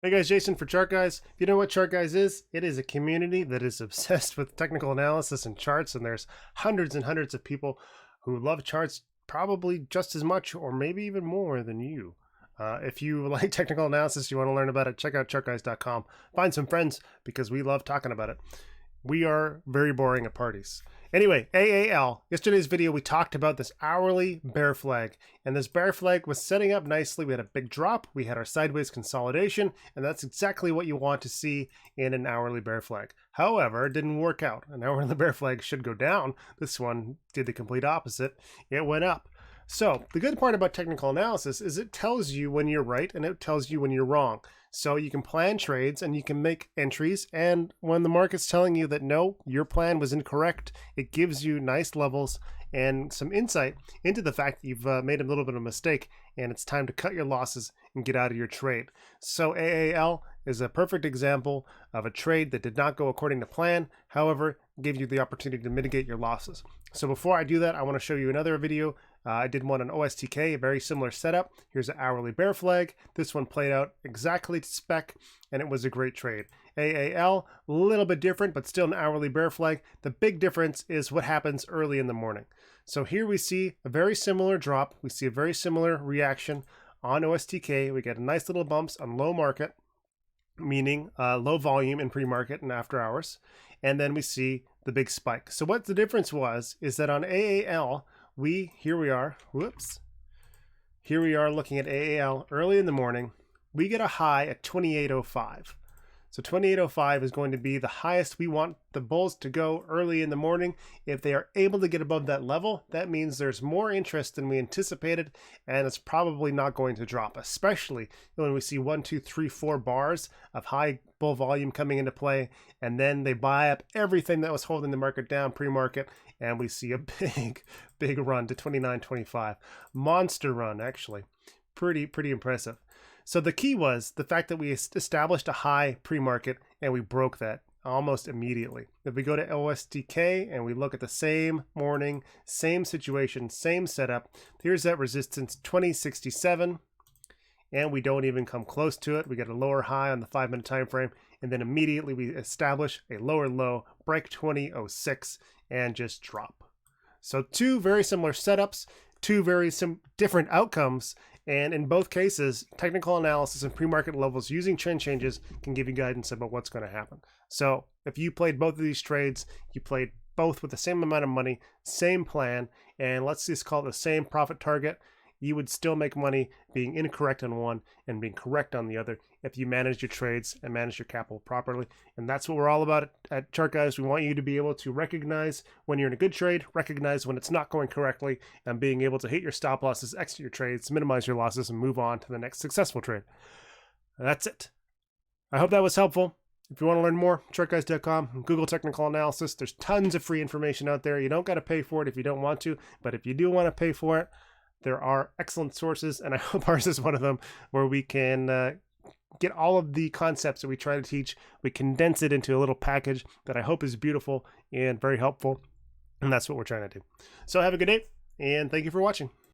Hey guys, Jason for Chart Guys. If you know what Chart Guys is, it is a community that is obsessed with technical analysis and charts, and there's hundreds and hundreds of people who love charts probably just as much or maybe even more than you. If you like technical analysis, you want to learn about it, check out chartguys.com. Find some friends because we love talking about it. We are very boring at parties. Anyway, AAL. Yesterday's video, we talked about this hourly bear flag, and this bear flag was setting up nicely. We had a big drop, we had our sideways consolidation, and that's exactly what you want to see in an hourly bear flag. However, it didn't work out. An hourly bear flag should go down. This one did the complete opposite. It went up. So the good part about technical analysis is it tells you when you're right and it tells you when you're wrong. So you can plan trades and you can make entries, and when the market's telling you that no, your plan was incorrect, it gives you nice levels and some insight into the fact that you've made a little bit of a mistake and it's time to cut your losses and get out of your trade. So AAL is a perfect example of a trade that did not go according to plan, however, gave you the opportunity to mitigate your losses. So before I do that, I want to show you another video. I did one on OSTK, a very similar setup. Here's an hourly bear flag. This one played out exactly to spec, and it was a great trade. AAL, a little bit different, but still an hourly bear flag. The big difference is what happens early in the morning. So here we see a very similar drop. We see a very similar reaction on OSTK. We get nice little bumps on low market, meaning low volume in pre-market and after hours. And then we see the big spike. So what the difference was is that on AAL, here we are looking at AAL early in the morning. We get a high at 28.05. So 28.05 is going to be the highest we want the bulls to go early in the morning. If they are able to get above that level, that means there's more interest than we anticipated, and it's probably not going to drop, especially when we see 1, 2, 3, 4 bars of high bull volume coming into play, and then they buy up everything that was holding the market down pre-market, and we see a big run to 29.25. Monster run, actually. Pretty impressive. So the key was the fact that we established a high pre-market and we broke that almost immediately. If we go to OSTK and we look at the same morning, same situation, same setup, here's that resistance 2067, and we don't even come close to it. We get a lower high on the 5-minute time frame, and then immediately we establish a lower low, break 2006, and just drop. So two very similar setups, two very different outcomes. And in both cases, technical analysis and pre-market levels using trend changes can give you guidance about what's going to happen. So if you played both of these trades, you played both with the same amount of money, same plan, and let's just call it the same profit target, you would still make money being incorrect on one and being correct on the other if you manage your trades and manage your capital properly. And that's what we're all about at Chart Guys. We want you to be able to recognize when you're in a good trade, recognize when it's not going correctly, and being able to hit your stop losses, exit your trades, minimize your losses, and move on to the next successful trade. That's it. I hope that was helpful. If you want to learn more, chartguys.com, Google technical analysis. There's tons of free information out there. You don't got to pay for it if you don't want to, but if you do want to pay for it, there are excellent sources, and I hope ours is one of them, where we can get all of the concepts that we try to teach. We condense it into a little package that I hope is beautiful and very helpful, and that's what we're trying to do. So have a good day, and thank you for watching.